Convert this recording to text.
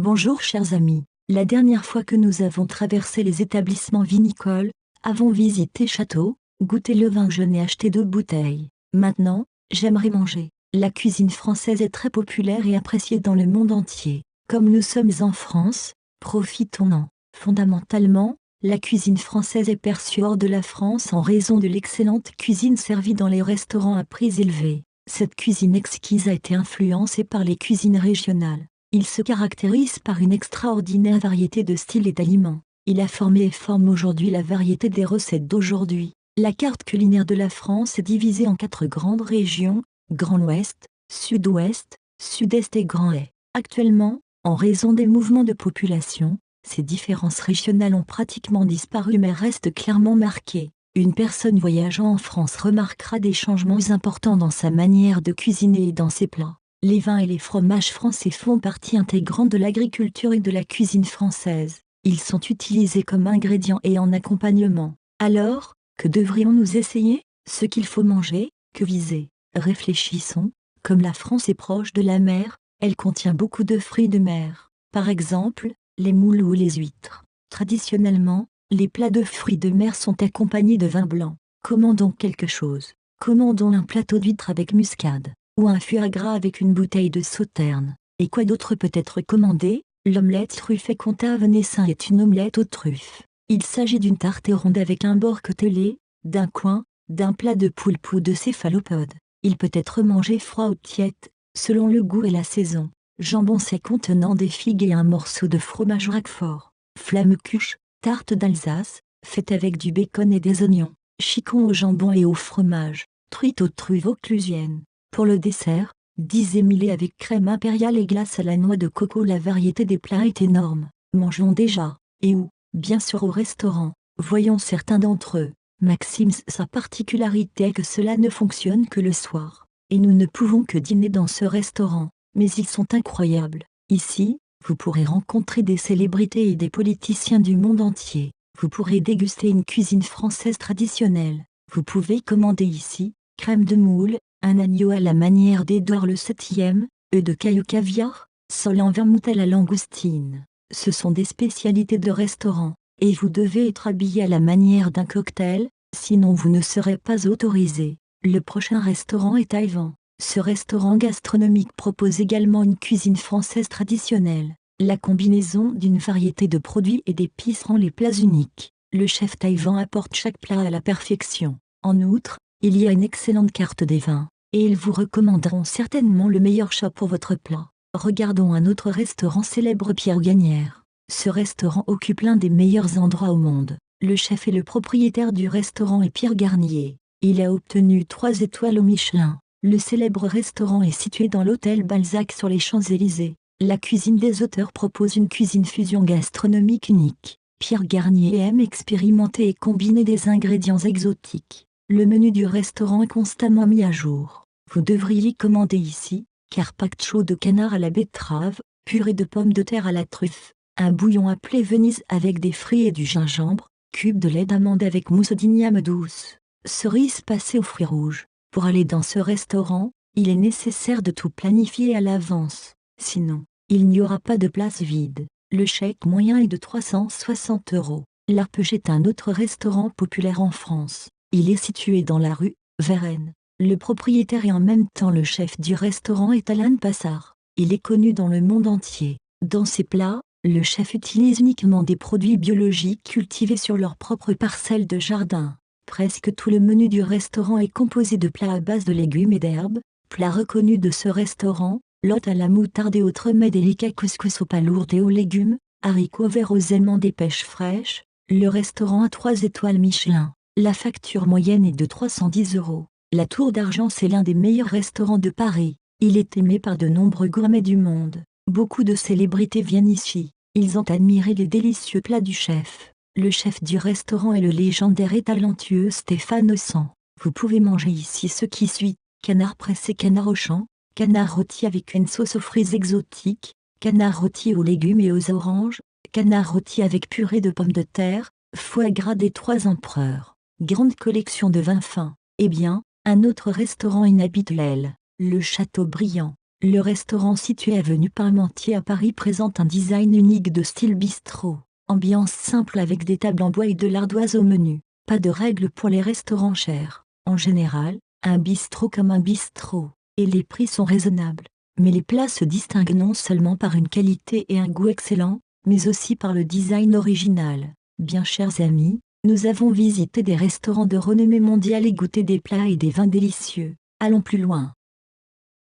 Bonjour chers amis, la dernière fois que nous avons traversé les établissements vinicoles, avons visité château, goûté le vin, je n'ai acheté 2 bouteilles. Maintenant, j'aimerais manger. La cuisine française est très populaire et appréciée dans le monde entier. Comme nous sommes en France, profitons-en. Fondamentalement, la cuisine française est perçue hors de la France en raison de l'excellente cuisine servie dans les restaurants à prix élevés. Cette cuisine exquise a été influencée par les cuisines régionales. Il se caractérise par une extraordinaire variété de styles et d'aliments. Il a formé et forme aujourd'hui la variété des recettes d'aujourd'hui. La carte culinaire de la France est divisée en 4 grandes régions, Grand Ouest, Sud-Ouest, Sud-Est et Grand Est. Actuellement, en raison des mouvements de population, ces différences régionales ont pratiquement disparu mais restent clairement marquées. Une personne voyageant en France remarquera des changements importants dans sa manière de cuisiner et dans ses plats. Les vins et les fromages français font partie intégrante de l'agriculture et de la cuisine française. Ils sont utilisés comme ingrédients et en accompagnement. Alors, que devrions-nous essayer? Ce qu'il faut manger, que viser? Réfléchissons. Comme la France est proche de la mer, elle contient beaucoup de fruits de mer. Par exemple, les moules ou les huîtres. Traditionnellement, les plats de fruits de mer sont accompagnés de vin blanc. Commandons quelque chose. Commandons un plateau d'huîtres avec muscade, ou un foie gras avec une bouteille de Sauterne. Et quoi d'autre peut être commandé? L'omelette truffée Comtat Venessin est une omelette aux truffes. Il s'agit d'une tarte ronde avec un bord côtelé, d'un coin, d'un plat de poulpe ou de céphalopode. Il peut être mangé froid ou tiède, selon le goût et la saison. Jambon sec contenant des figues et un morceau de fromage Roquefort. Flamme-cuche, tarte d'Alsace, faite avec du bacon et des oignons. Chicon au jambon et au fromage. Truite aux truffes vauclusiennes. Pour le dessert, 10 émilés avec crème impériale et glace à la noix de coco. La variété des plats est énorme. Mangeons déjà. Et où? Bien sûr au restaurant. Voyons certains d'entre eux. Maxime, sa particularité est que cela ne fonctionne que le soir. Et nous ne pouvons que dîner dans ce restaurant. Mais ils sont incroyables. Ici, vous pourrez rencontrer des célébrités et des politiciens du monde entier. Vous pourrez déguster une cuisine française traditionnelle. Vous pouvez commander ici, crème de moule, un agneau à la manière d'Édouard le 7e, œufs de caillou caviar, sole en vermouth à la langoustine. Ce sont des spécialités de restaurant, et vous devez être habillé à la manière d'un cocktail, sinon vous ne serez pas autorisé. Le prochain restaurant est Taïwan. Ce restaurant gastronomique propose également une cuisine française traditionnelle. La combinaison d'une variété de produits et d'épices rend les plats uniques. Le chef Taïwan apporte chaque plat à la perfection. En outre, il y a une excellente carte des vins, et ils vous recommanderont certainement le meilleur choix pour votre plat. Regardons un autre restaurant célèbre, Pierre Gagnère. Ce restaurant occupe l'un des meilleurs endroits au monde. Le chef et le propriétaire du restaurant est Pierre Garnier. Il a obtenu 3 étoiles au Michelin. Le célèbre restaurant est situé dans l'hôtel Balzac sur les Champs-Élysées. La cuisine des auteurs propose une cuisine fusion gastronomique unique. Pierre Garnier aime expérimenter et combiner des ingrédients exotiques. Le menu du restaurant est constamment mis à jour. Vous devriez commander ici, carpaccio de canard à la betterave, purée de pommes de terre à la truffe, un bouillon appelé Venise avec des fruits et du gingembre, cube de lait d'amande avec mousse d'igname douce, cerises passées aux fruits rouges. Pour aller dans ce restaurant, il est nécessaire de tout planifier à l'avance. Sinon, il n'y aura pas de place vide. Le chèque moyen est de 360 €. L'Arpege est un autre restaurant populaire en France. Il est situé dans la rue Varennes. Le propriétaire et en même temps le chef du restaurant est Alain Passard. Il est connu dans le monde entier. Dans ses plats, le chef utilise uniquement des produits biologiques cultivés sur leur propre parcelle de jardin. Presque tout le menu du restaurant est composé de plats à base de légumes et d'herbes. Plats reconnus de ce restaurant, lotte à la moutarde et autres mets délicats, couscous aux palourdes et aux légumes, haricots verts aux aimants des pêches fraîches. Le restaurant a 3 étoiles Michelin. La facture moyenne est de 310 €. La Tour d'Argent, c'est l'un des meilleurs restaurants de Paris. Il est aimé par de nombreux gourmets du monde. Beaucoup de célébrités viennent ici. Ils ont admiré les délicieux plats du chef. Le chef du restaurant est le légendaire et talentueux Stéphane Ossan. Vous pouvez manger ici ce qui suit: canard pressé, canard au champ, canard rôti avec une sauce aux fruits exotiques, canard rôti aux légumes et aux oranges, canard rôti avec purée de pommes de terre, foie gras des 3 empereurs. Grande collection de vins fins. Eh bien, un autre restaurant inhabituel, le Châteaubriand. Le restaurant situé avenue Parmentier à Paris présente un design unique de style bistrot. Ambiance simple avec des tables en bois et de l'ardoise au menu. Pas de règles pour les restaurants chers. En général, un bistrot comme un bistrot. Et les prix sont raisonnables. Mais les plats se distinguent non seulement par une qualité et un goût excellent, mais aussi par le design original. Bien chers amis, nous avons visité des restaurants de renommée mondiale et goûté des plats et des vins délicieux. Allons plus loin.